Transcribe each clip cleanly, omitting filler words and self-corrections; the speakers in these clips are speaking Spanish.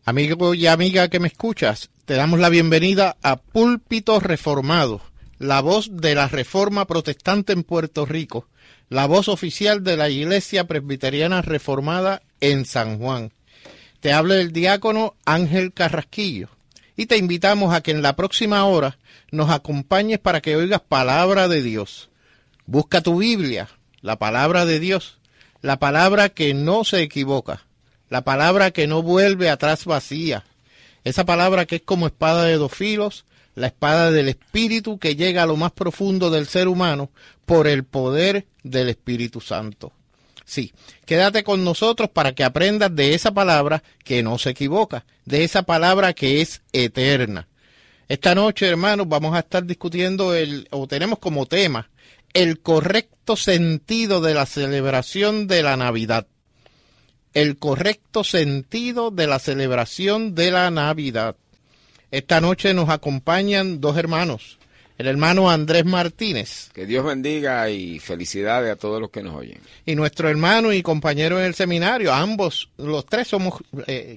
Amigo y amiga que me escuchas, te damos la bienvenida a Púlpito Reformado, la voz de la Reforma Protestante en Puerto Rico, la voz oficial de la Iglesia Presbiteriana Reformada en San Juan. Te habla el diácono Ángel Carrasquillo y te invitamos a que en la próxima hora nos acompañes para que oigas palabra de Dios. Busca tu Biblia, la palabra de Dios, la palabra que no se equivoca, la palabra que no vuelve atrás vacía, esa palabra que es como espada de dos filos, la espada del Espíritu que llega a lo más profundo del ser humano por el poder del Espíritu Santo. Sí, quédate con nosotros para que aprendas de esa palabra que no se equivoca, de esa palabra que es eterna. Esta noche, hermanos, vamos a estar discutiendo tenemos como tema el correcto sentido de la celebración de la Navidad. El correcto sentido de la celebración de la Navidad. Esta noche nos acompañan dos hermanos. El hermano Andrés Martínez. Que Dios bendiga y felicidades a todos los que nos oyen. Y nuestro hermano y compañero en el seminario, ambos, los tres somos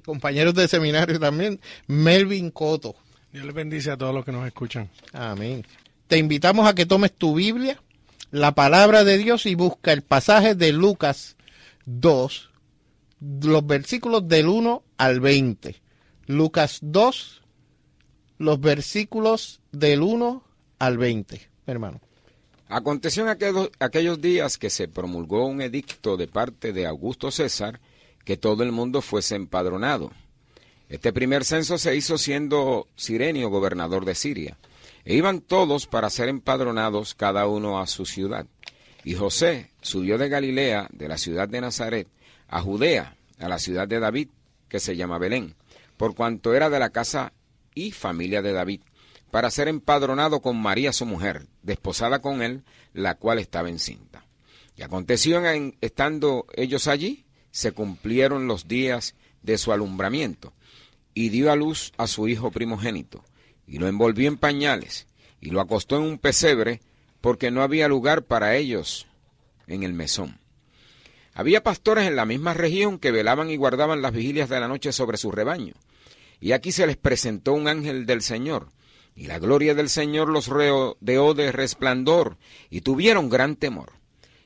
compañeros de seminario también, Melvin Coto. Dios les bendice a todos los que nos escuchan. Amén. Te invitamos a que tomes tu Biblia, la palabra de Dios, y busca el pasaje de Lucas 2, los versículos del 1 al 20. Lucas 2, los versículos del 1 al 20, hermano. Aconteció en aquellos días que se promulgó un edicto de parte de Augusto César que todo el mundo fuese empadronado. Este primer censo se hizo siendo Cirenio gobernador de Siria, e iban todos para ser empadronados cada uno a su ciudad. Y José subió de Galilea, de la ciudad de Nazaret, a Judea, a la ciudad de David, que se llama Belén, por cuanto era de la casa y familia de David, para ser empadronado con María su mujer, desposada con él, la cual estaba encinta. Y aconteció estando ellos allí, se cumplieron los días de su alumbramiento, y dio a luz a su hijo primogénito, y lo envolvió en pañales, y lo acostó en un pesebre, porque no había lugar para ellos en el mesón. Había pastores en la misma región que velaban y guardaban las vigilias de la noche sobre su rebaño. Y aquí se les presentó un ángel del Señor, y la gloria del Señor los rodeó de resplandor, y tuvieron gran temor.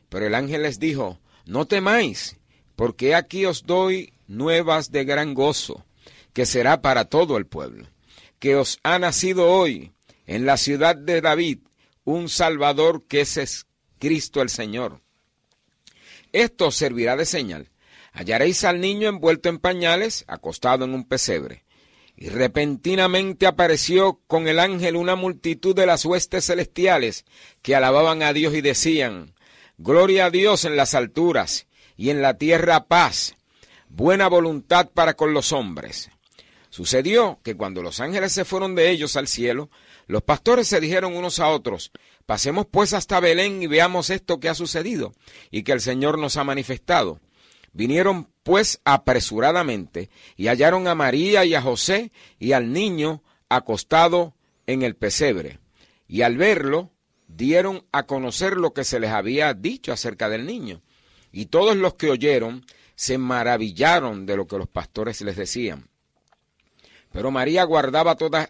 Pero el ángel les dijo: no temáis, porque aquí os doy nuevas de gran gozo, que será para todo el pueblo, que os ha nacido hoy en la ciudad de David un Salvador, que es Cristo el Señor. Esto os servirá de señal: hallaréis al niño envuelto en pañales, acostado en un pesebre. Y repentinamente apareció con el ángel una multitud de las huestes celestiales que alababan a Dios y decían: gloria a Dios en las alturas, y en la tierra paz, buena voluntad para con los hombres. Sucedió que cuando los ángeles se fueron de ellos al cielo, los pastores se dijeron unos a otros: pasemos pues hasta Belén y veamos esto que ha sucedido y que el Señor nos ha manifestado. Vinieron pues apresuradamente y hallaron a María y a José y al niño acostado en el pesebre. Y al verlo, dieron a conocer lo que se les había dicho acerca del niño. Y todos los que oyeron se maravillaron de lo que los pastores les decían. Pero María guardaba todas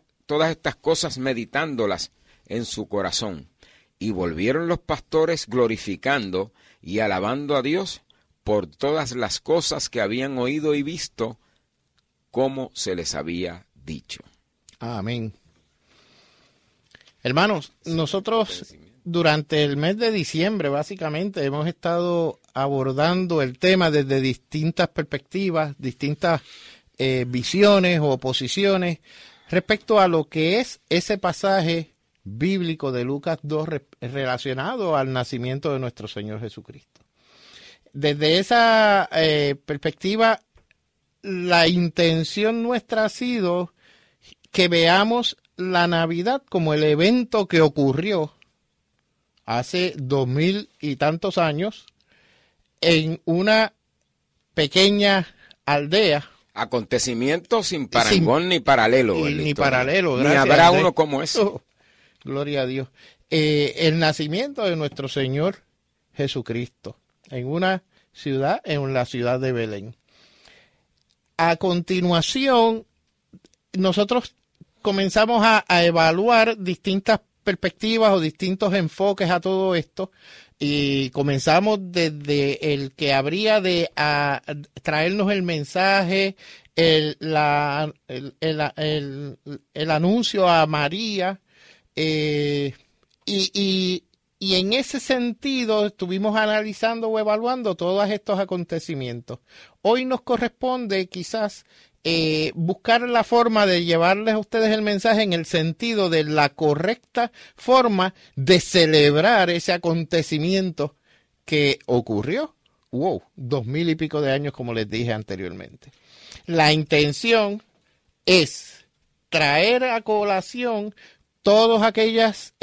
estas cosas, meditándolas en su corazón. Y volvieron los pastores glorificando y alabando a Dios por todas las cosas que habían oído y visto, como se les había dicho. Amén. Hermanos, nosotros durante el mes de diciembre, básicamente, hemos estado abordando el tema desde distintas perspectivas, distintas visiones o posiciones respecto a lo que es ese pasaje bíblico de Lucas 2 relacionado al nacimiento de nuestro Señor Jesucristo. Desde esa perspectiva, la intención nuestra ha sido que veamos la Navidad como el evento que ocurrió hace 2000 y tantos años en una pequeña aldea. Acontecimiento sin parangón ni paralelo. Ni paralelo, gracias. Ni habrá uno como eso. Oh, gloria a Dios. El nacimiento de nuestro Señor Jesucristo en una ciudad, en la ciudad de Belén. A continuación, nosotros comenzamos a evaluar distintas perspectivas o distintos enfoques a todo esto, y comenzamos desde el que habría de traernos el mensaje, el anuncio a María, y en ese sentido estuvimos analizando o evaluando todos estos acontecimientos. Hoy nos corresponde quizás buscar la forma de llevarles a ustedes el mensaje en el sentido de la correcta forma de celebrar ese acontecimiento que ocurrió. 2000 y pico de años, como les dije anteriormente. La intención es traer a colación todas aquellas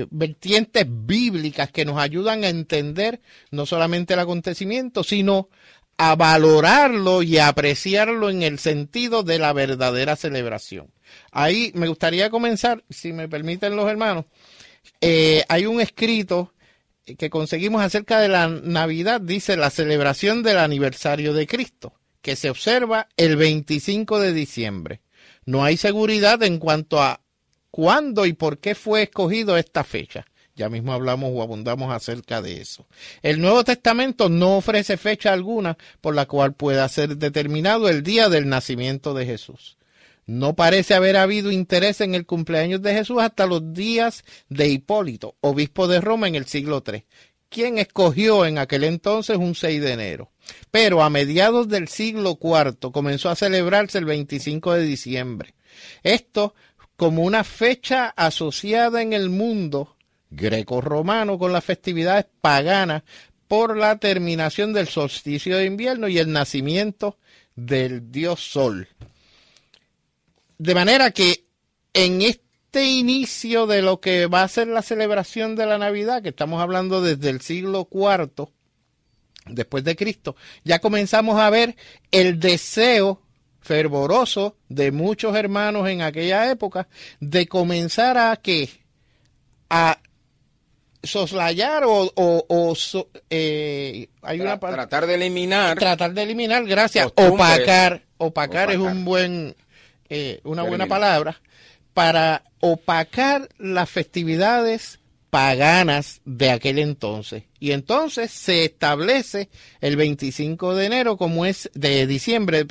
vertientes bíblicas que nos ayudan a entender no solamente el acontecimiento, sino a valorarlo y a apreciarlo en el sentido de la verdadera celebración. Ahí me gustaría comenzar, si me permiten los hermanos. Hay un escrito que conseguimos acerca de la Navidad, dice la celebración del aniversario de Cristo, que se observa el 25 de diciembre. No hay seguridad en cuanto a cuándo y por qué fue escogido esta fecha. Ya mismo hablamos o abundamos acerca de eso. El Nuevo Testamento no ofrece fecha alguna por la cual pueda ser determinado el día del nacimiento de Jesús. No parece haber habido interés en el cumpleaños de Jesús hasta los días de Hipólito, obispo de Roma en el siglo III, quien escogió en aquel entonces un 6 de enero. Pero a mediados del siglo IV comenzó a celebrarse el 25 de diciembre. Esto como una fecha asociada en el mundo greco-romano con las festividades paganas por la terminación del solsticio de invierno y el nacimiento del dios Sol. De manera que en este inicio de lo que va a ser la celebración de la Navidad, que estamos hablando desde el siglo IV después de Cristo, ya comenzamos a ver el deseo fervoroso de muchos hermanos en aquella época de comenzar a soslayar hay una tratar de eliminar, gracias, opacar es un buen una buena palabra, para opacar las festividades paganas de aquel entonces. Y entonces se establece el 25 de diciembre,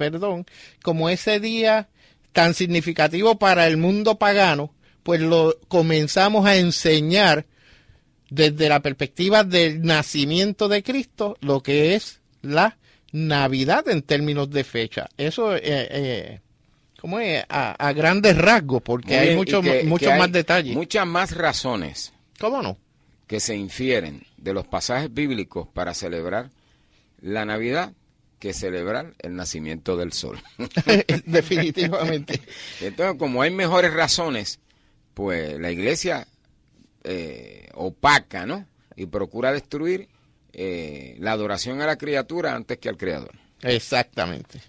como ese día tan significativo para el mundo pagano, pues lo comenzamos a enseñar desde la perspectiva del nacimiento de Cristo, lo que es la Navidad en términos de fecha. Eso ¿cómo es? A grandes rasgos, porque hay muchos más detalles. Muchas más razones. ¿Cómo no? Que se infieren de los pasajes bíblicos para celebrar la Navidad que celebrar el nacimiento del sol. Definitivamente. Entonces, como hay mejores razones, pues la iglesia opaca, ¿no? Y procura destruir la adoración a la criatura antes que al Creador. Exactamente.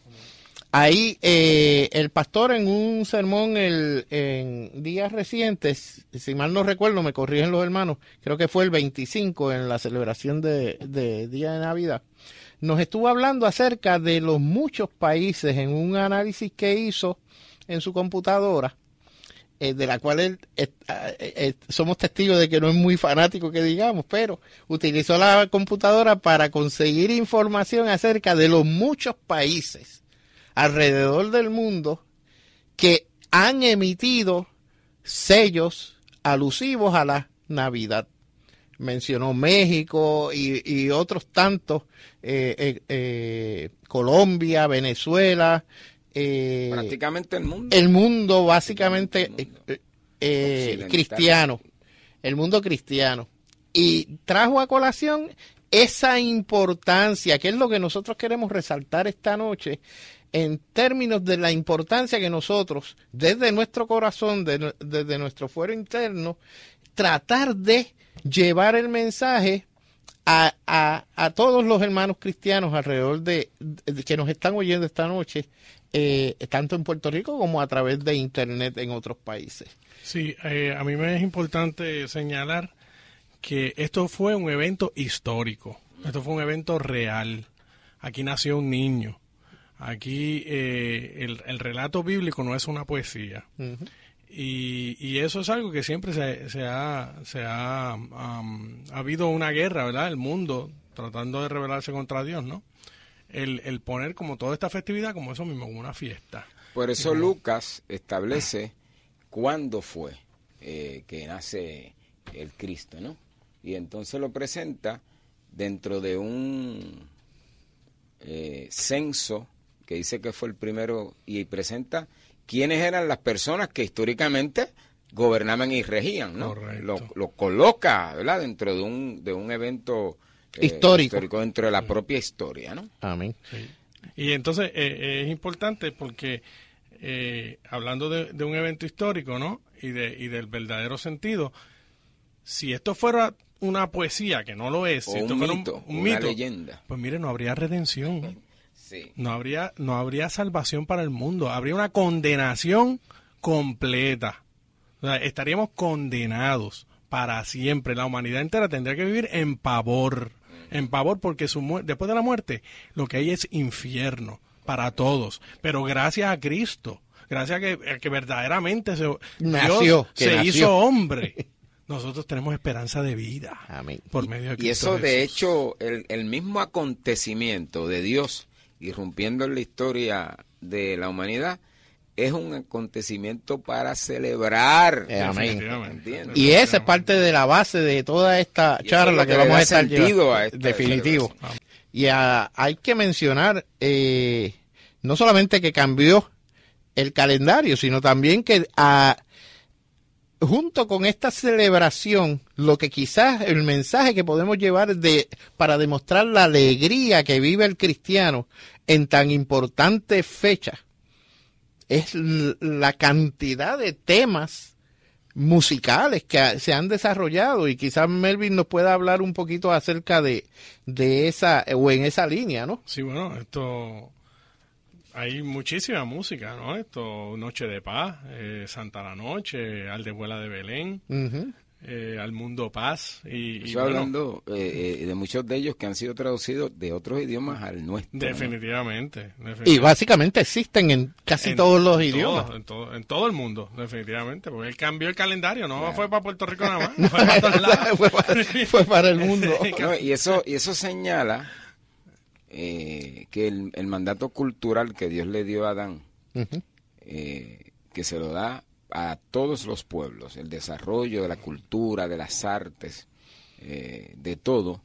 Ahí el pastor en un sermón en días recientes, si mal no recuerdo, me corrigen los hermanos, creo que fue el 25 en la celebración de Día de Navidad, nos estuvo hablando acerca de los muchos países en un análisis que hizo en su computadora, de la cual somos testigos de que no es muy fanático que digamos, pero utilizó la computadora para conseguir información acerca de los muchos países alrededor del mundo que han emitido sellos alusivos a la Navidad. Mencionó México y otros tantos, Colombia, Venezuela, prácticamente el mundo. El mundo básicamente cristiano, el mundo cristiano. Y trajo a colación esa importancia, que es lo que nosotros queremos resaltar esta noche, en términos de la importancia que nosotros, desde nuestro corazón, desde nuestro fuero interno, tratar de llevar el mensaje a todos los hermanos cristianos alrededor de que nos están oyendo esta noche, tanto en Puerto Rico como a través de internet en otros países. Sí, a mí me es importante señalar que esto fue un evento histórico, esto fue un evento real. Aquí nació un niño. Aquí el relato bíblico no es una poesía. Uh-huh. Y eso es algo que siempre ha habido una guerra, ¿verdad? El mundo tratando de rebelarse contra Dios, ¿no? El poner como toda esta festividad como eso mismo, como una fiesta. Por eso Lucas establece cuándo fue que nace el Cristo, ¿no? Y entonces lo presenta dentro de un censo que dice que fue el primero, y presenta quiénes eran las personas que históricamente gobernaban y regían, ¿no? Lo coloca, ¿verdad? Dentro de un evento histórico dentro de la propia historia, ¿no? Amén. Sí. Y entonces es importante porque hablando de un evento histórico, ¿no? Y del verdadero sentido, si esto fuera una poesía, que no lo es, si esto fuera un mito, leyenda, pues mire, no habría redención. Sí. No habría salvación para el mundo, habría una condenación completa. O sea, estaríamos condenados para siempre. La humanidad entera tendría que vivir en pavor porque después de la muerte lo que hay es infierno para todos. Pero gracias a Cristo, gracias a que verdaderamente Dios se hizo hombre, nosotros tenemos esperanza de vida. Amén. Por medio de Cristo. Y eso, Jesús. de hecho, el mismo acontecimiento de Dios irrumpiendo en la historia de la humanidad es un acontecimiento para celebrar. Amén. Y esa es parte de la base de toda esta charla que vamos a estar llevando. Definitivo. Y hay que mencionar no solamente que cambió el calendario, sino también que junto con esta celebración, lo que quizás el mensaje que podemos llevar para demostrar la alegría que vive el cristiano en tan importante fecha, es la cantidad de temas musicales que se han desarrollado, y quizás Melvin nos pueda hablar un poquito acerca de esa, o en esa línea, ¿no? Sí, bueno, hay muchísima música, ¿no? Noche de Paz, Santa la Noche, Aldehuela de Belén, uh-huh. Al Mundo Paz. Estoy hablando de muchos de ellos que han sido traducidos de otros idiomas al nuestro. Definitivamente. Y básicamente existen en casi todos los idiomas. En todo el mundo, definitivamente. Porque él cambió el calendario, no fue para Puerto Rico nada más, fue para todos lados. fue para el mundo. No, y eso señala que el mandato cultural que Dios le dio a Adán, uh-huh. Que se lo da a todos los pueblos, el desarrollo de la cultura, de las artes, de todo,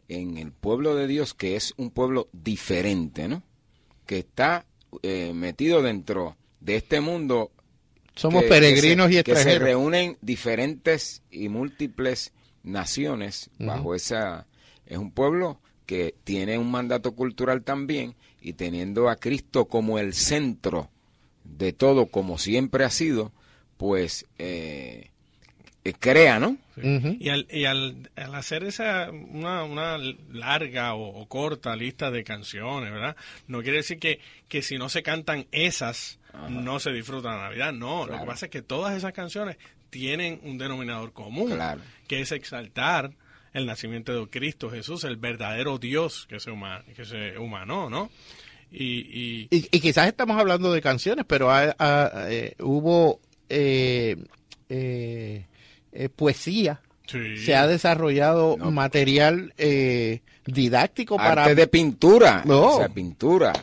en el pueblo de Dios, que es un pueblo diferente, ¿no? Que está metido dentro de este mundo. Somos peregrinos y extranjeros. Que se reúnen diferentes y múltiples naciones bajo esa. Es un pueblo que tiene un mandato cultural también, y teniendo a Cristo como el centro de todo, como siempre ha sido, pues crea, ¿no? Sí. Uh-huh. Y al hacer una larga o corta lista de canciones, ¿verdad? No quiere decir que si no se cantan esas, ajá, no se disfruta la Navidad. No, claro. Lo que pasa es que todas esas canciones tienen un denominador común, claro, que es exaltar el nacimiento de Cristo Jesús, el verdadero Dios que se humanó, ¿no? Y quizás estamos hablando de canciones, pero hubo poesía. Sí. Se ha desarrollado material didáctico arte para... de pintura, o sea, pintura.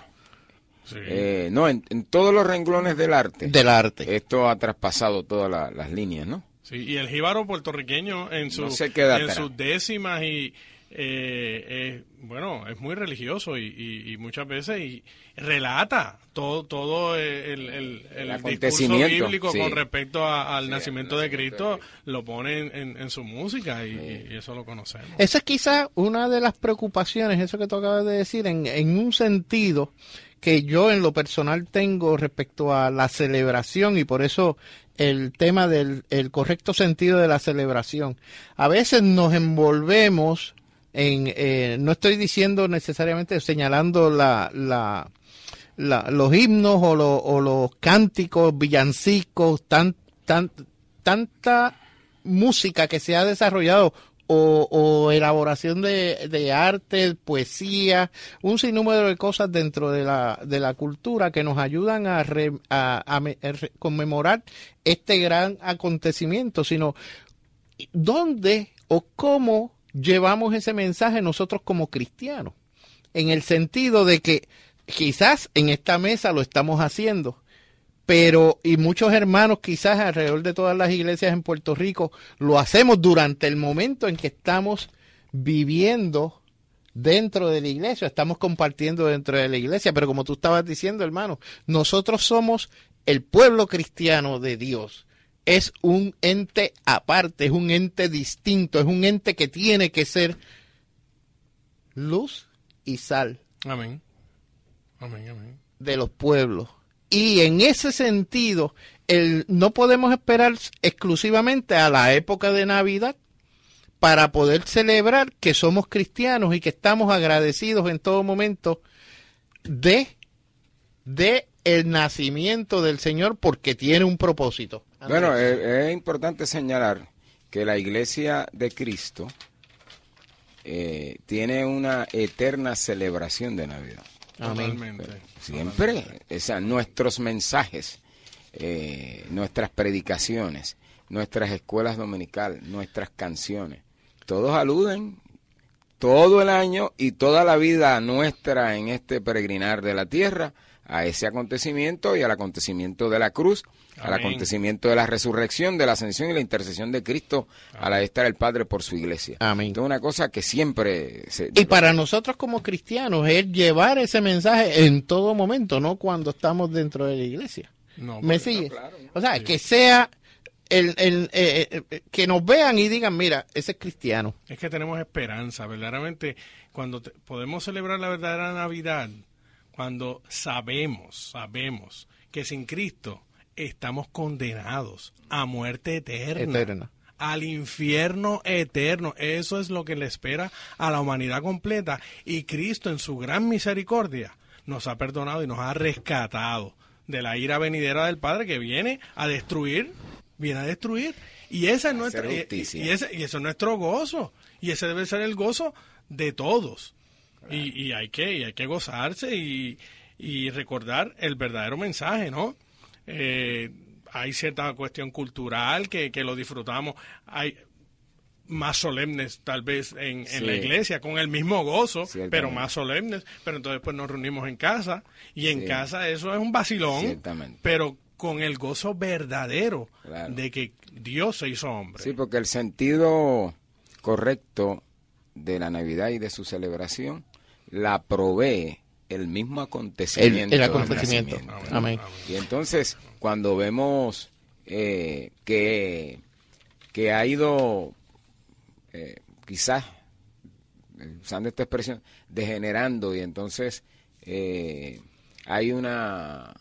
Sí. En todos los renglones del arte. Esto ha traspasado todas las líneas, ¿no? Sí, y el jíbaro puertorriqueño en sus décimas bueno, es muy religioso y muchas veces relata todo el acontecimiento discurso bíblico, sí, con respecto al nacimiento de Cristo, lo pone en su música y eso lo conocemos. Esa es quizás una de las preocupaciones, eso que tú acabas de decir, en un sentido que yo en lo personal tengo respecto a la celebración, y por eso el tema del correcto sentido de la celebración. A veces nos envolvemos no estoy diciendo necesariamente señalando los himnos o los cánticos, villancicos, tanta música que se ha desarrollado o elaboración de arte, poesía, un sinnúmero de cosas dentro de la cultura que nos ayudan a conmemorar este gran acontecimiento, sino dónde o cómo llevamos ese mensaje nosotros como cristianos, en el sentido de que quizás en esta mesa lo estamos haciendo, pero y muchos hermanos quizás alrededor de todas las iglesias en Puerto Rico lo hacemos durante el momento en que estamos viviendo dentro de la iglesia, estamos compartiendo dentro de la iglesia, pero como tú estabas diciendo, hermano, nosotros somos el pueblo cristiano de Dios. Es un ente aparte, es un ente distinto, es un ente que tiene que ser luz y sal. Amén. Amén, amén. De los pueblos. Y en ese sentido, no podemos esperar exclusivamente a la época de Navidad para poder celebrar que somos cristianos y que estamos agradecidos en todo momento de el nacimiento del Señor, porque tiene un propósito. Andrés. Bueno, es importante señalar que la Iglesia de Cristo tiene una eterna celebración de Navidad. Totalmente. Siempre, o sea, nuestros mensajes, nuestras predicaciones, nuestras escuelas dominicales, nuestras canciones, todos aluden todo el año y toda la vida nuestra en este peregrinar de la tierra a ese acontecimiento y al acontecimiento de la cruz, al acontecimiento de la resurrección, de la ascensión y la intercesión de Cristo a la diestra del Padre por su iglesia. Amén. Entonces, una cosa que siempre y para nosotros como cristianos es llevar ese mensaje en todo momento, no cuando estamos dentro de la iglesia. No, ¿Me sigue? claro, ¿no? O sea, que sea que nos vean y digan, mira, ese es cristiano. Es que tenemos esperanza, verdaderamente, cuando podemos celebrar la verdadera Navidad, cuando sabemos que sin Cristo estamos condenados a muerte eterna, al infierno eterno. Eso es lo que le espera a la humanidad completa. Y Cristo, en su gran misericordia, nos ha perdonado y nos ha rescatado de la ira venidera del Padre que viene a destruir. Y esa es nuestra, y eso es nuestro gozo. Y ese debe ser el gozo de todos. Y hay que gozarse y recordar el verdadero mensaje, ¿no? Hay cierta cuestión cultural que lo disfrutamos, hay más solemnes tal vez en la iglesia, con el mismo gozo, pero más solemnes, pero entonces pues nos reunimos en casa, y en casa eso es un vacilón, pero con el gozo verdadero de que Dios se hizo hombre. Sí, porque el sentido correcto de la Navidad y de su celebración la provee el mismo acontecimiento. El acontecimiento. Amén. Y entonces, cuando vemos que ha ido, quizás, usando esta expresión, degenerando, y entonces hay una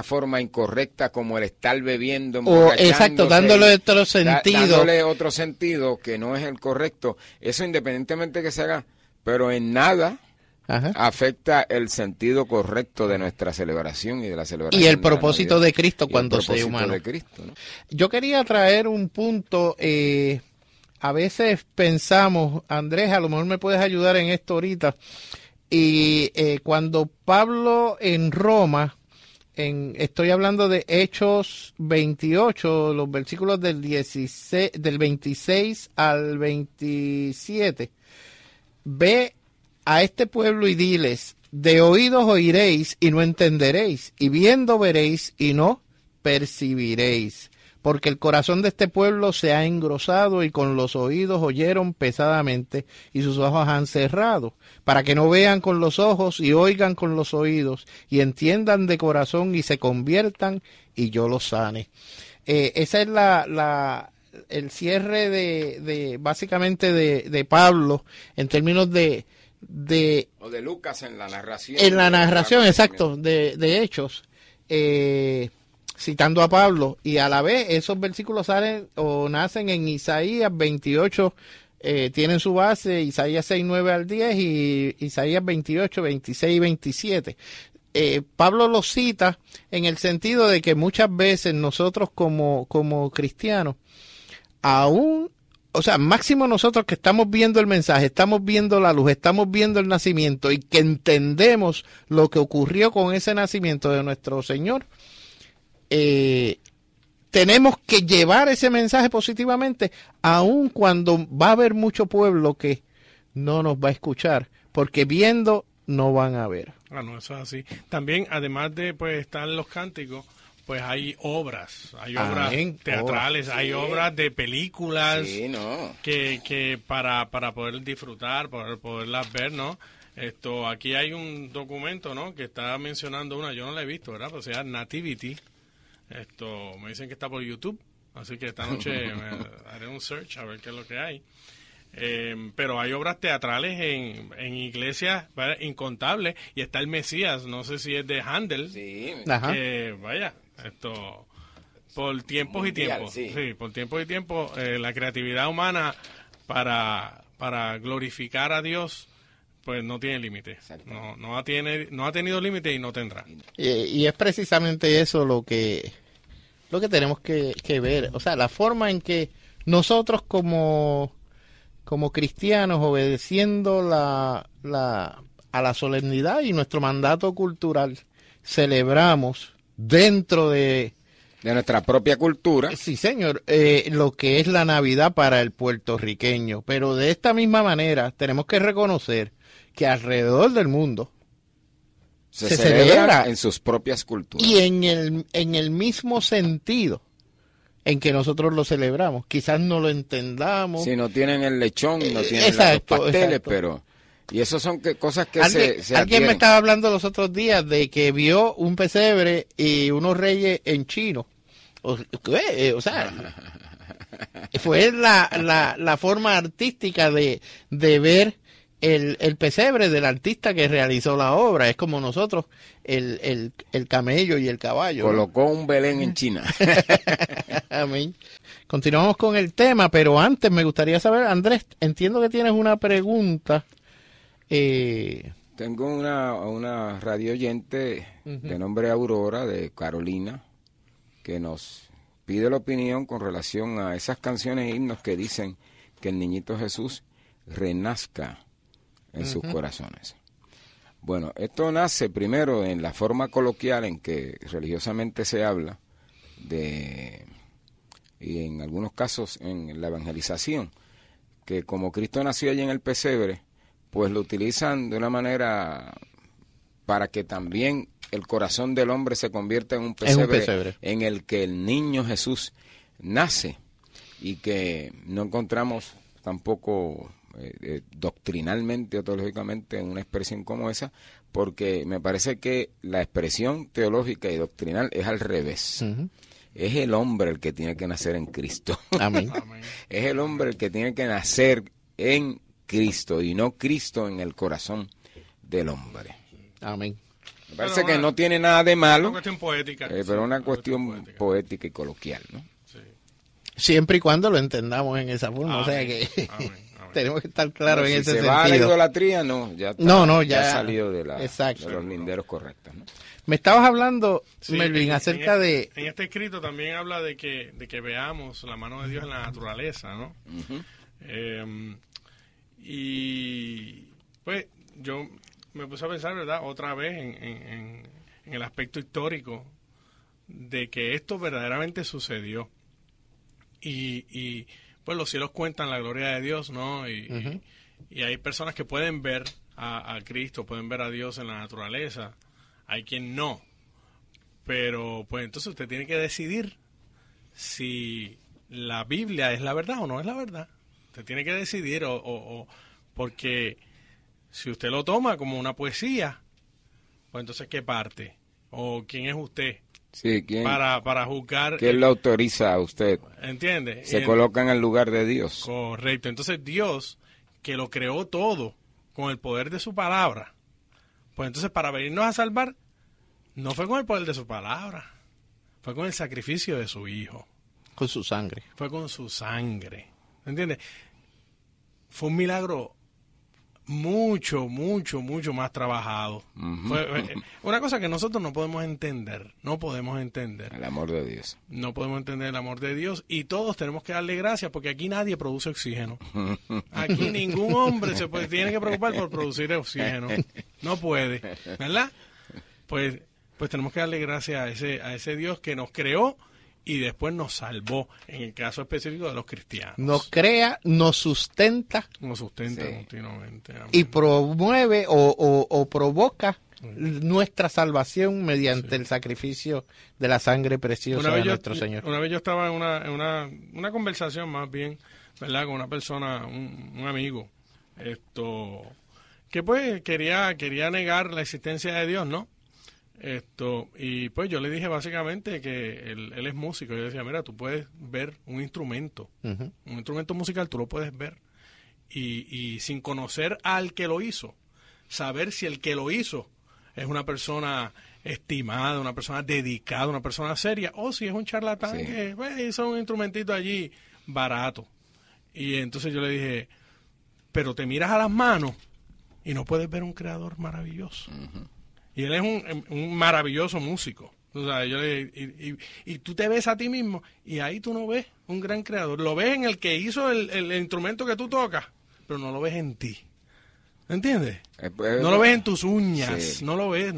forma incorrecta como el estar bebiendo, exacto, dándole otro sentido. Dándole otro sentido que no es el correcto. Eso independientemente que se haga, pero en nada afecta el sentido correcto de nuestra celebración y de la celebración. Y el propósito de Cristo cuando sea humano. De Cristo, ¿no? Yo quería traer un punto, a veces pensamos, Andrés, a lo mejor me puedes ayudar en esto ahorita, y cuando Pablo en Roma, estoy hablando de Hechos 28, los versículos del 26 al 27, ve a este pueblo y diles, de oídos oiréis y no entenderéis, y viendo veréis y no percibiréis, porque el corazón de este pueblo se ha engrosado y con los oídos oyeron pesadamente y sus ojos han cerrado, para que no vean con los ojos y oigan con los oídos y entiendan de corazón y se conviertan y yo los sane. Esa es el cierre de básicamente de Pablo en términos o de Lucas en la narración. En la narración, exacto, de Hechos, citando a Pablo, y a la vez esos versículos salen o nacen en Isaías 28, tienen su base Isaías 6, 9 al 10 y Isaías 28, 26 y 27. Pablo los cita en el sentido de que muchas veces nosotros como cristianos, aún o sea, máximo nosotros que estamos viendo el mensaje, estamos viendo la luz, estamos viendo el nacimiento y que entendemos lo que ocurrió con ese nacimiento de nuestro Señor, tenemos que llevar ese mensaje positivamente, aun cuando va a haber mucho pueblo que no nos va a escuchar, porque viendo no van a ver. Ah, no, eso es así. También, además de pues estar los cánticos, pues hay obras teatrales, hay obras de películas que para poder disfrutar, para poderlas ver, ¿no? Aquí hay un documento, ¿no? Que está mencionando una, yo no la he visto, ¿verdad? Pues se llama Nativity. Me dicen que está por YouTube, así que esta noche haré un search a ver qué es lo que hay. Pero hay obras teatrales en iglesias, ¿vale? Incontables, y está el Mesías, no sé si es de Handel, vaya, por tiempos mundial, y tiempos, sí, por tiempos y tiempos, la creatividad humana para glorificar a Dios, pues no tiene límite, no ha tenido límite y no tendrá. Y es precisamente eso lo que tenemos que ver, o sea, la forma en que nosotros como cristianos, obedeciendo a la solemnidad y nuestro mandato cultural, celebramos dentro de nuestra propia cultura. Sí, señor, lo que es la Navidad para el puertorriqueño. Pero de esta misma manera tenemos que reconocer que alrededor del mundo se celebra en sus propias culturas. Y en el mismo sentido en que nosotros lo celebramos. Quizás no lo entendamos. Si no tienen el lechón, no tienen los pasteles, pero... Y eso son cosas que se alguien me estaba hablando los otros días de que vio un pesebre y unos reyes en chino. O sea, fue la forma artística de ver el pesebre del artista que realizó la obra. Es como nosotros, el camello y el caballo. Colocó un Belén en China. Amén. Continuamos con el tema, pero antes me gustaría saber, Andrés, entiendo que tienes una pregunta. Tengo una radio oyente de nombre Aurora, de Carolina, que nos pide la opinión con relación a esas canciones e himnos que dicen que el niñito Jesús renazca en sus corazones. Bueno, esto nace primero en la forma coloquial en que religiosamente se habla y en algunos casos en la evangelización, que como Cristo nació allí en el pesebre, pues lo utilizan de una manera para que también el corazón del hombre se convierta en un pesebre en el que el niño Jesús nace, y que no encontramos tampoco doctrinalmente o teológicamente en una expresión como esa, porque me parece que la expresión teológica y doctrinal es al revés. Es el hombre el que tiene que nacer en Cristo. Amén. Es el hombre el que tiene que nacer en Cristo y no Cristo en el corazón del hombre. Amén. Me parece que no tiene nada de malo, una cuestión poética, pero una cuestión poética y coloquial, ¿no? Sí. Siempre y cuando lo entendamos en esa forma, o sea que tenemos que estar claros en ese sentido. Si se va a la idolatría, ya ha salido de los linderos correctos, ¿no? Me estabas hablando, Melvin, acerca de... En este escrito también habla de que veamos la mano de Dios en la naturaleza, ¿no? Y pues yo me puse a pensar, ¿verdad?, otra vez en el aspecto histórico de que esto verdaderamente sucedió. Y pues los cielos cuentan la gloria de Dios, ¿no? Y hay personas que pueden ver a Cristo, pueden ver a Dios en la naturaleza. Hay quien no. Pero pues entonces usted tiene que decidir si la Biblia es la verdad o no es la verdad. Usted tiene que decidir, porque si usted lo toma como una poesía, pues entonces ¿qué parte? ¿O quién es usted? Sí, ¿quién? Para juzgar. ¿Quién lo autoriza a usted? ¿Entiende? Se coloca en el lugar de Dios. Correcto. Entonces Dios, que lo creó todo con el poder de su palabra, pues entonces para venirnos a salvar, no fue con el poder de su palabra, fue con el sacrificio de su Hijo. Con su sangre. Fue con su sangre. ¿Entiendes? Fue un milagro mucho más trabajado. Fue una cosa que nosotros no podemos entender. El amor de Dios. No podemos entender el amor de Dios, y todos tenemos que darle gracias, porque aquí nadie produce oxígeno. Aquí ningún hombre tiene que preocupar por producir oxígeno. No puede, ¿verdad? Pues tenemos que darle gracias a ese Dios que nos creó y después nos salvó, en el caso específico de los cristianos. Nos crea, nos sustenta. Nos sustenta continuamente. Amén. Y promueve o provoca nuestra salvación mediante el sacrificio de la sangre preciosa de nuestro Señor. Una vez yo estaba en una conversación, más bien, ¿verdad?, con una persona, un amigo, que pues quería negar la existencia de Dios, ¿no? Y pues yo le dije básicamente que él es músico. Yo decía, mira, tú puedes ver un instrumento, un instrumento musical, tú lo puedes ver, y sin conocer al que lo hizo, saber si el que lo hizo es una persona estimada, una persona dedicada, una persona seria, o si es un charlatán que hizo un instrumentito allí barato. Y entonces yo le dije, pero te miras a las manos y no puedes ver un creador maravilloso. Y él es un maravilloso músico. O sea, y tú te ves a ti mismo y ahí tú no ves un gran creador. Lo ves en el que hizo el instrumento que tú tocas, pero no lo ves en ti. ¿Entiendes? No lo ves en tus uñas, no lo ves.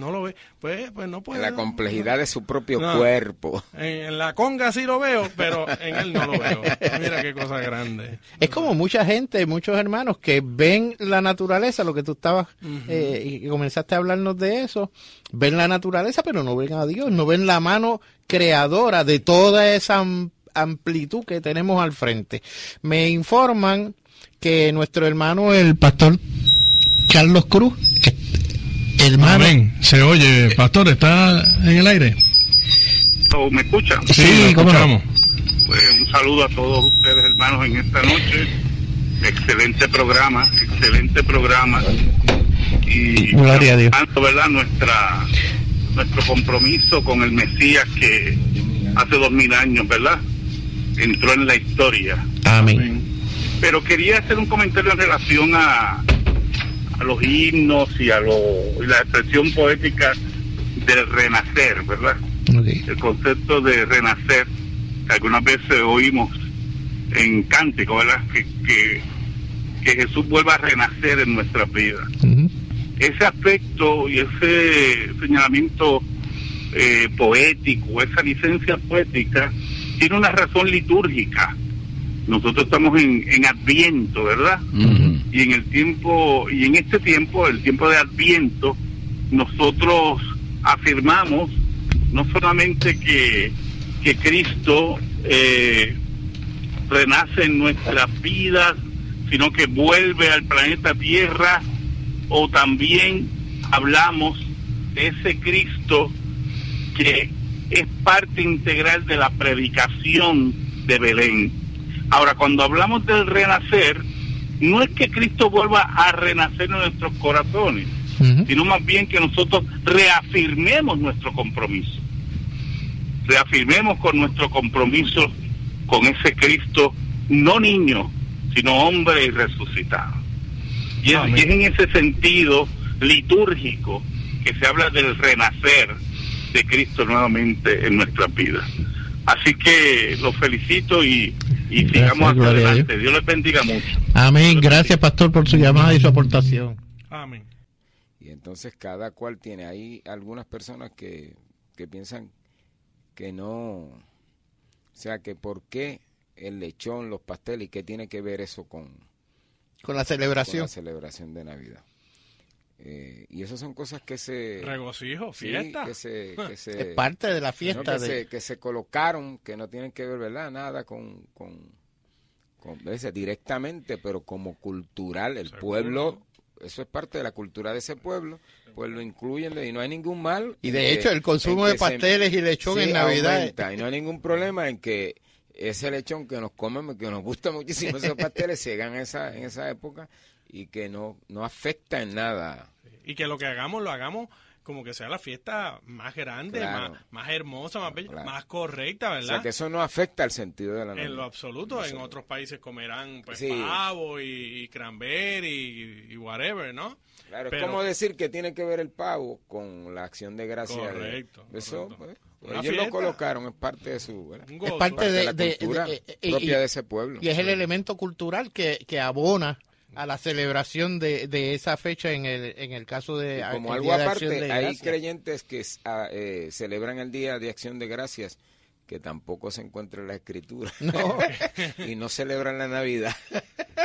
Pues no puede. En la complejidad de su propio cuerpo. En la conga sí lo veo, pero en él no lo veo. Mira qué cosa grande. Es como mucha gente, muchos hermanos que ven la naturaleza, lo que tú estabas, y comenzaste a hablarnos de eso, ven la naturaleza, pero no ven a Dios, no ven la mano creadora de toda esa amplitud que tenemos al frente. Me informan que nuestro hermano, el pastor Carlos Cruz, hermano. Amén. Se oye, pastor, ¿está en el aire? ¿Me escuchan? Sí, ¿cómo estamos? Pues un saludo a todos ustedes, hermanos, en esta noche. Excelente programa. Y gloria a Dios. ¿Verdad? Nuestro compromiso con el Mesías que hace 2000 años, ¿verdad?, entró en la historia. Amén. Pero quería hacer un comentario en relación a los himnos y la expresión poética del renacer, ¿verdad? Okay. El concepto de renacer, que algunas veces oímos en cántico, ¿verdad? Que Jesús vuelva a renacer en nuestra vida. Ese aspecto y ese señalamiento poético, esa licencia poética, tiene una razón litúrgica. Nosotros estamos en Adviento, ¿verdad? Y en este tiempo, el tiempo de Adviento, nosotros afirmamos no solamente que Cristo renace en nuestras vidas, sino que vuelve al planeta Tierra, o también hablamos de ese Cristo que es parte integral de la predicación de Belén. Ahora, cuando hablamos del renacer, no es que Cristo vuelva a renacer en nuestros corazones, sino más bien que nosotros reafirmemos nuestro compromiso. Reafirmemos con nuestro compromiso con ese Cristo, no niño, sino hombre y resucitado. Y es en ese sentido litúrgico que se habla del renacer de Cristo nuevamente en nuestras vidas. Así que los felicito y sigamos hacia adelante. Dios les bendiga mucho. Amén. Gracias, pastor, por su llamada y su aportación. Amén. Y entonces cada cual tiene ahí algunas personas que piensan que no, o sea, que por qué el lechón, los pasteles, y qué tiene que ver eso con la celebración. Con la celebración de Navidad. Y esas son cosas que se... Regocijo, fiesta. Que se es parte de la fiesta. ¿no? Que se colocaron, que no tienen que ver, ¿verdad? Nada con directamente, pero como cultural, el pueblo, eso es parte de la cultura de ese pueblo, pues lo incluyen y no hay ningún mal. Y de hecho el consumo de pasteles y lechón en Navidad aumenta, y no hay ningún problema en que ese lechón que nos comemos, que nos gusta muchísimo esos pasteles, se hagan en esa época y que no afecta en nada. Y que lo que hagamos, lo hagamos como que sea la fiesta más grande, Claro. más hermosa, más bella, Claro. más correcta, O ¿verdad? sea, que eso no afecta al sentido de la Navidad. En lo absoluto, No en sé. otros países comerán pues Sí. pavo y cranberry y whatever, ¿no? Claro, Pero- es como decir que tiene que ver el pavo con la acción de gracia. Correcto, Eso, correcto. pues, Una ellos fiesta. lo colocaron, es parte de su... ¿verdad? Un Es gozo. parte Parte de la de- cultura y- propia de ese pueblo. Y es el elemento cultural que abona a la celebración de esa fecha en el caso de Y como el algo Día de Acción aparte, de hay Gracias. creyentes que celebran el Día de Acción de Gracias que tampoco se encuentra en la Escritura No. y no celebran la Navidad.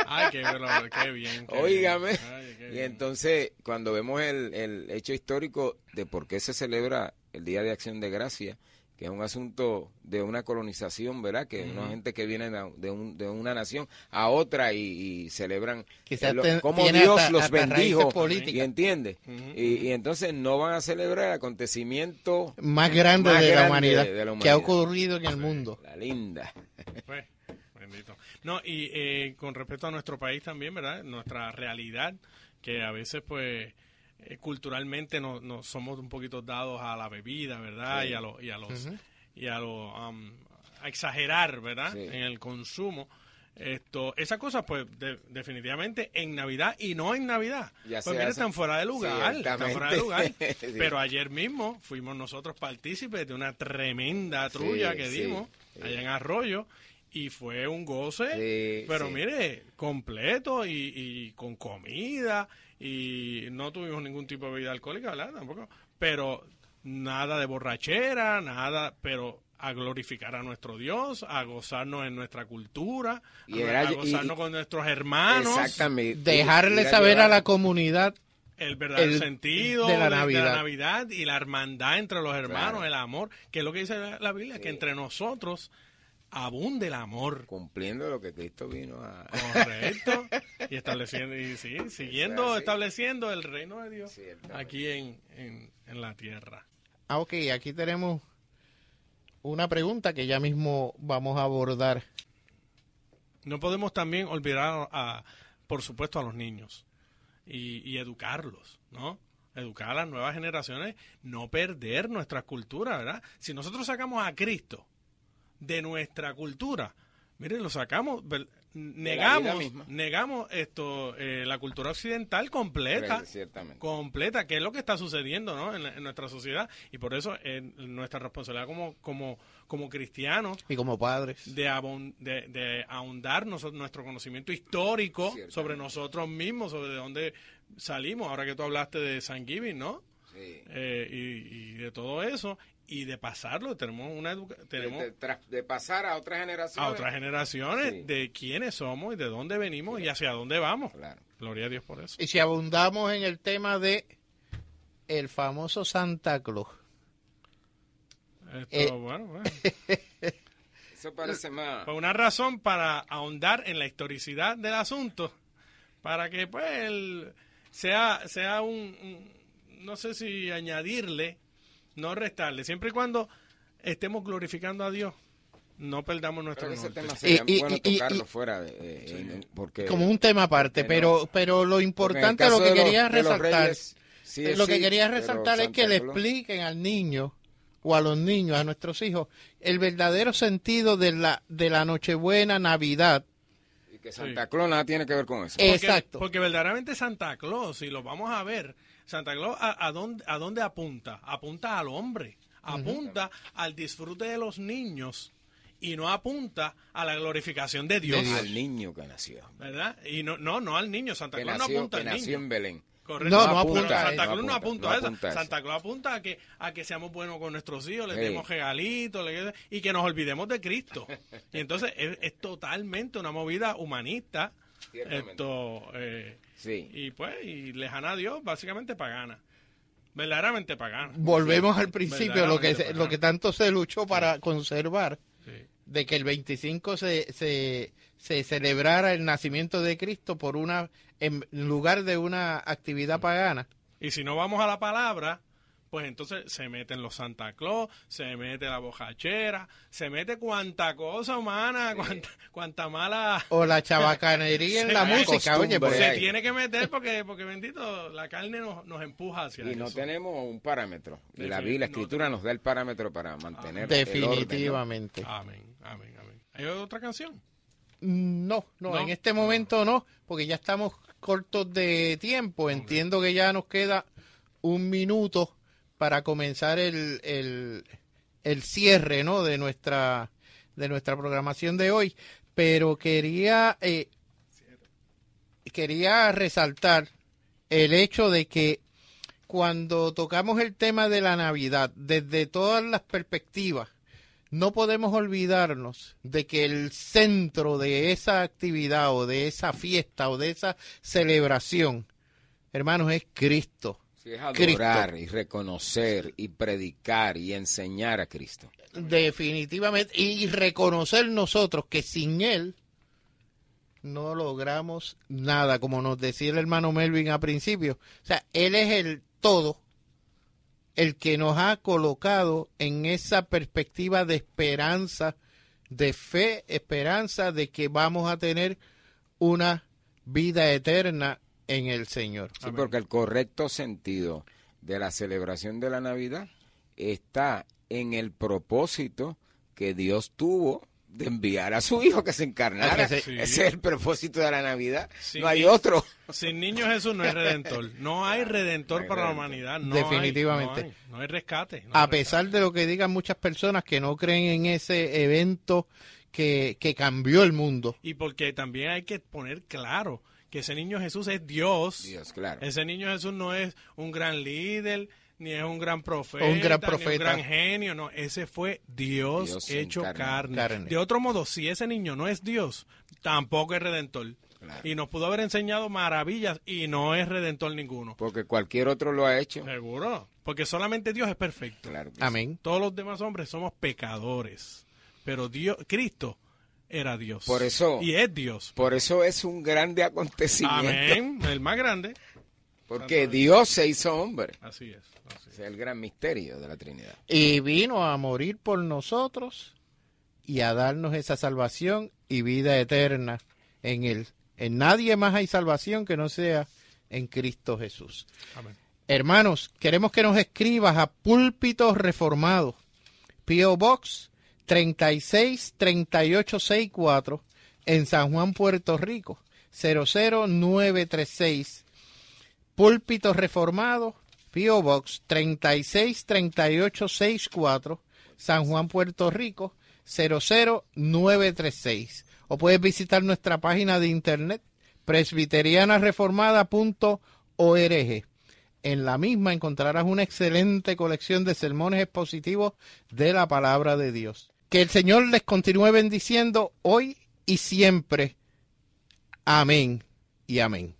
Ay, qué bien. qué Óigame. bien. Ay, qué Y bien. entonces, cuando vemos el hecho histórico de por qué se celebra el Día de Acción de Gracia, que es un asunto de una colonización, ¿verdad? Que una gente que viene de una nación a otra y celebran Quizás cómo tiene Dios hasta- los hasta raíces bendijo, políticas. ¿y entiende? Y entonces no van a celebrar el acontecimiento Más grande más de la grande humanidad de la que ha humanidad. ocurrido en el mundo. La linda. Pues, bendito. No, y con respecto a nuestro país también, ¿verdad? Nuestra realidad, que a veces, pues, culturalmente no somos un poquito dados a la bebida, ¿verdad? Sí. A exagerar, ¿verdad? Sí. En el consumo. Esas cosas, pues, definitivamente en Navidad y no en Navidad. Ya Pues se mira, hace- están fuera de lugar, están fuera de lugar. Sí. Pero ayer mismo fuimos nosotros partícipes de una tremenda trulla Sí, que sí, dimos sí. allá en Arroyo y fue un goce, Sí, pero sí. mire, completo y con comida y no tuvimos ningún tipo de bebida alcohólica, ¿verdad? Tampoco, pero nada de borrachera, nada, pero a glorificar a nuestro Dios, a gozarnos en nuestra cultura, Y a era- gozarnos y- con nuestros hermanos, Exactamente. Dejarle Ir saber a llevar- la comunidad el verdadero el- sentido de la de Navidad. la Navidad y la hermandad entre los hermanos, Claro. el amor, que es lo que dice la Biblia, que entre nosotros abunde el amor. Cumpliendo lo que Cristo vino a... Correcto. Y estableciendo, y sí, siguiendo, Eso es así. estableciendo el reino de Dios Ciertamente. aquí en la tierra. Ok, aquí tenemos una pregunta que ya mismo vamos a abordar. No podemos también olvidar, por supuesto, a los niños y educarlos, ¿no? Educar a las nuevas generaciones, no perder nuestra cultura, ¿verdad? Si nosotros sacamos a Cristo de nuestra cultura, miren, lo sacamos, negamos misma. la cultura occidental completa. Ciertamente. Completa, que es lo que está sucediendo, ¿no? en nuestra sociedad, y por eso nuestra responsabilidad como cristianos Y como padres. de ahondar nuestro conocimiento histórico Ciertamente. sobre nosotros mismos, sobre de dónde salimos, ahora que tú hablaste de Thanksgiving, ¿no? Sí. Y de todo eso, y de pasarlo, tenemos De pasar a otras generaciones. a otras generaciones Sí. de quiénes somos y de dónde venimos y hacia dónde vamos. Claro. Gloria a Dios por eso. Y si abundamos en el tema de el famoso Santa Claus. Bueno. Eso parece más... Pues una razón para ahondar en la historicidad del asunto, para que pues sea no sé si añadirle, no restarle, siempre y cuando estemos glorificando a Dios, no perdamos nuestro Pero ese norte. tema sería Y- bueno y- tocarlo y- fuera porque Como un tema aparte, porque no. pero lo porque en el importante, caso lo que de los- quería de los resaltar, Reyes, sí es lo que sí, quería pero resaltar es que Santa le Claus- expliquen al niño o a los niños, a nuestros hijos, el verdadero sentido de la Nochebuena, Navidad. y que Santa Claus nada tiene que ver con eso. Exacto. Porque verdaderamente Santa Claus, si lo vamos a ver, Santa Claus ¿a dónde apunta? Apunta al hombre, apunta al disfrute de los niños y no apunta a la glorificación de Dios, Al niño que nació. ¿verdad? Y no al niño, Santa Que Claus no apunta al nació niño. en Belén. Correcto. No Pero apunta a Santa eso. Claus no apunta a eso. apunta a eso. Santa Claus apunta a que seamos buenos con nuestros hijos, les Sí. demos regalitos y que nos olvidemos de Cristo. Y entonces es totalmente una movida humanista. Ciertamente. Sí. Y lejana a Dios, básicamente pagana. Verdaderamente pagana. Volvemos al principio, lo Verdaderamente que tanto se luchó para conservar, Sí. de que el 25 se celebrara el nacimiento de Cristo en lugar de una actividad pagana. Y si no vamos a la palabra, pues entonces se meten los Santa Claus, se mete la bojachera, se mete cuanta cosa humana, cuanta mala... O la chabacanería en la música, oye, pues se tiene que meter porque bendito, la carne nos empuja hacia y eso. no tenemos un parámetro. Y la Escritura nos da el parámetro para mantener definitivamente. el orden, ¿no? Amén. ¿Hay otra canción? No, en este momento no, porque ya estamos cortos de tiempo. Entiendo que ya nos queda un minuto para comenzar el cierre, ¿no?, de nuestra programación de hoy. Pero quería resaltar el hecho de que cuando tocamos el tema de la Navidad, desde todas las perspectivas, no podemos olvidarnos de que el centro de esa actividad o de esa fiesta o de esa celebración, hermanos, es Cristo. Sí, es adorar Cristo. Y reconocer y predicar y enseñar a Cristo. Definitivamente. Y reconocer nosotros que sin Él no logramos nada, como nos decía el hermano Melvin al principio. O sea, Él es el todo, el que nos ha colocado en esa perspectiva de esperanza, de fe, esperanza de que vamos a tener una vida eterna en el Señor. Sí, porque el correcto sentido de la celebración de la Navidad está en el propósito que Dios tuvo de enviar a su Hijo que se encarnara. Sí. Ese es el propósito de la Navidad. No hay otro. Sin niño Jesús no hay redentor. No hay redentor para la humanidad. No definitivamente. No hay rescate. A pesar de lo que digan muchas personas que no creen en ese evento que cambió el mundo. Y porque también hay que poner claro que ese niño Jesús es Dios. Dios, claro. Ese niño Jesús no es un gran líder, ni es un gran profeta, ni un gran genio, no, ese fue Dios hecho carne. De otro modo, si ese niño no es Dios, tampoco es redentor. Claro. Y nos pudo haber enseñado maravillas y no es redentor ninguno. Porque cualquier otro lo ha hecho. Seguro, porque solamente Dios es perfecto. Claro. Amén. Todos los demás hombres somos pecadores, pero Cristo era Dios. Por eso, y es Dios. Por eso es un grande acontecimiento. Amén, el más grande. Porque Dios se hizo hombre. Así es. Es el gran misterio de la Trinidad. Y vino a morir por nosotros y a darnos esa salvación y vida eterna en Él. En nadie más hay salvación que no sea en Cristo Jesús. Amén. Hermanos, queremos que nos escribas a Púlpitos Reformados, P.O. Box 363864 en San Juan, Puerto Rico, 00936. Púlpitos Reformados, P.O. Box 363864, San Juan, Puerto Rico, 00936. O puedes visitar nuestra página de internet, presbiterianareformada.org. En la misma encontrarás una excelente colección de sermones expositivos de la palabra de Dios. Que el Señor les continúe bendiciendo hoy y siempre. Amén y amén.